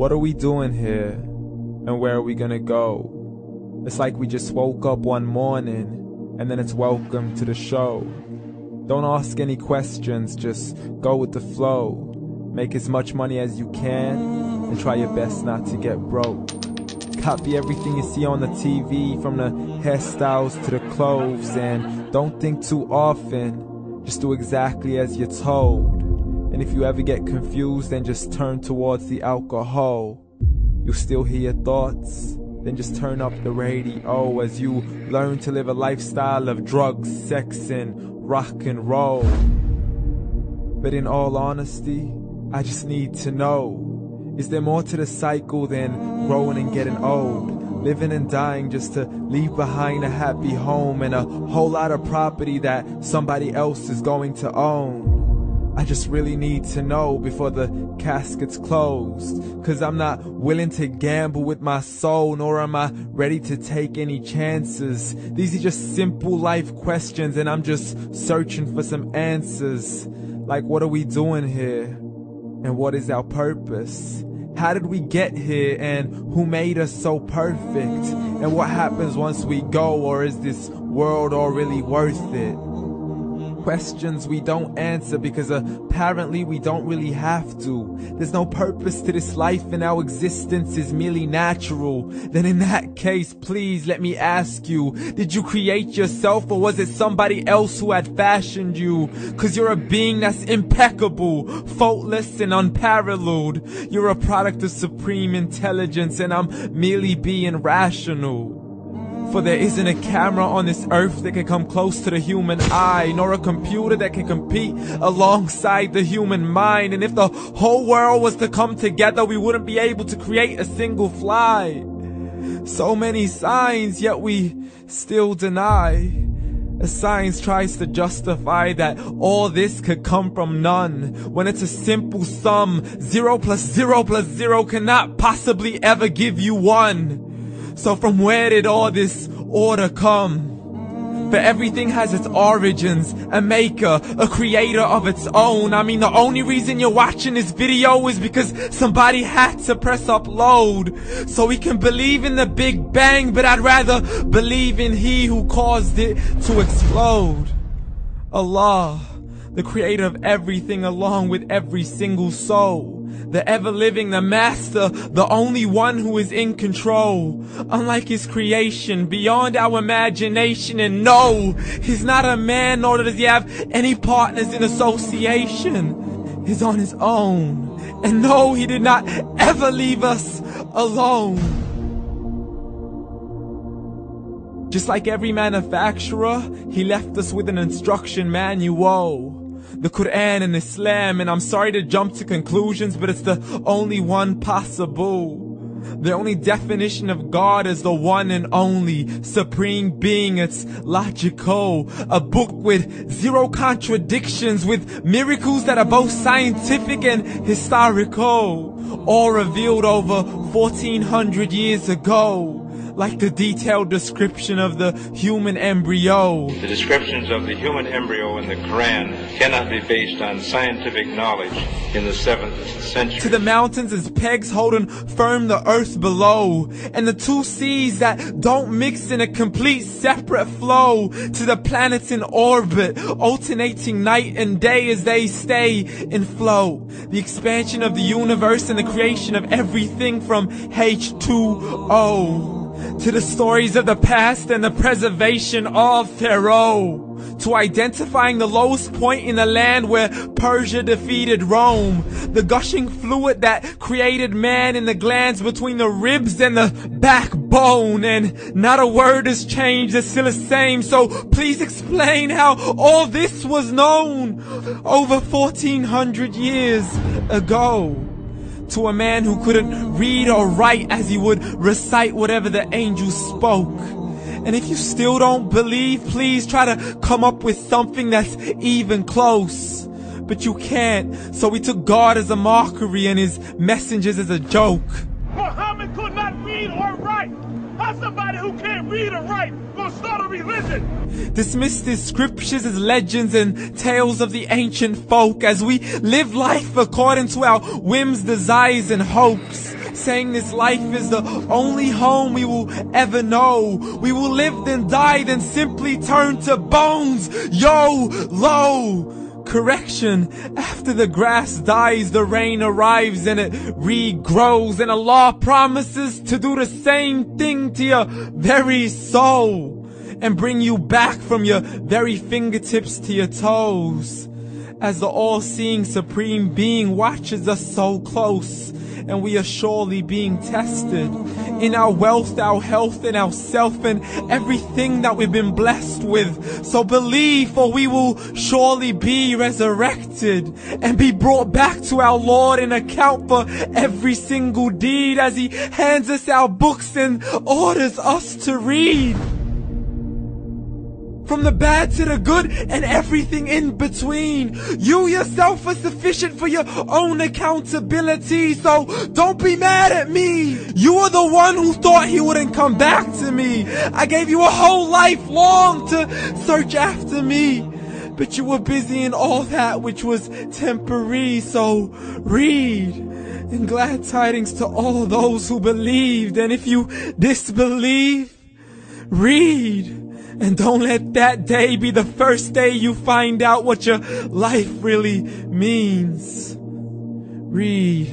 What are we doing here? And where are we gonna go? It's like we just woke up one morning and then it's welcome to the show. Don't ask any questions, just go with the flow. Make as much money as you can and try your best not to get broke. Copy everything you see on the TV, from the hairstyles to the clothes, and don't think too often, just do exactly as you're told. And if you ever get confused, then just turn towards the alcohol. You'll still hear your thoughts, then just turn up the radio as you learn to live a lifestyle of drugs, sex, and rock and roll. But in all honesty, I just need to know, is there more to the cycle than growing and getting old? Living and dying just to leave behind a happy home and a whole lot of property that somebody else is going to own. I just really need to know before the casket's closed, 'cause I'm not willing to gamble with my soul, nor am I ready to take any chances. These are just simple life questions and I'm just searching for some answers. Like, what are we doing here? And what is our purpose? How did we get here, and who made us so perfect? And what happens once we go, or is this world all really worth it? Questions we don't answer because apparently we don't really have to. There's no purpose to this life and our existence is merely natural. Then in that case, please let me ask you, did you create yourself, or was it somebody else who had fashioned you? 'Cause you're a being that's impeccable, faultless and unparalleled. You're a product of supreme intelligence and I'm merely being rational. For there isn't a camera on this earth that can come close to the human eye, nor a computer that can compete alongside the human mind. And if the whole world was to come together, we wouldn't be able to create a single fly. So many signs, yet we still deny. As science tries to justify that all this could come from none, when it's a simple sum. 0 plus 0 plus 0 cannot possibly ever give you 1. So from where did all this order come? For everything has its origins, a maker, a creator of its own. I mean, the only reason you're watching this video is because somebody had to press upload. So we can believe in the Big Bang, but I'd rather believe in He who caused it to explode. Allah, the creator of everything along with every single soul. The ever-living, the master, the only one who is in control. Unlike his creation, beyond our imagination. And no, he's not a man, nor does he have any partners in association. He's on his own. And no, he did not ever leave us alone. Just like every manufacturer, he left us with an instruction manual. The Quran and Islam, and I'm sorry to jump to conclusions, but it's the only one possible. The only definition of God is the one and only supreme being. It's logical, a book with 0 contradictions, with miracles that are both scientific and historical, all revealed over 1400 years ago. Like the detailed description of the human embryo. The descriptions of the human embryo in the Quran cannot be based on scientific knowledge in the 7th century. To the mountains as pegs holding firm the earth below, and the 2 seas that don't mix in a complete separate flow. To the planets in orbit, alternating night and day as they stay in flow. The expansion of the universe and the creation of everything from H2O. To the stories of the past and the preservation of Pharaoh. To identifying the lowest point in the land where Persia defeated Rome. The gushing fluid that created man in the glands between the ribs and the backbone. And not a word has changed, it's still the same. So please explain how all this was known over 1400 years ago. To a man who couldn't read or write as he would recite whatever the angels spoke. And if you still don't believe, please try to come up with something that's even close. But you can't, so we took God as a mockery and his messengers as a joke. Muhammad could not read or write. How's somebody who can't read or write gonna start a religion? Dismiss the scriptures as legends and tales of the ancient folk as we live life according to our whims, desires, and hopes. saying this life is the only home we will ever know. We will live then die then simply turn to bones. YOLO! Correction, after the grass dies, the rain arrives and it regrows, and Allah promises to do the same thing to your very soul and bring you back from your very fingertips to your toes, as the all-seeing supreme being watches us so close, and we are surely being tested in our wealth, our health, and our self, and everything that we've been blessed with. So believe, for we will surely be resurrected and be brought back to our Lord and account for every single deed, as He hands us our books and orders us to read. From the bad to the good and everything in between. You yourself are sufficient for your own accountability, so don't be mad at me. You are the one who thought He wouldn't come back to me. I gave you a whole life long to search after me, but you were busy in all that which was temporary. So read, and glad tidings to all those who believed. And if you disbelieve, read. And don't let that day be the first day you find out what your life really means. Read.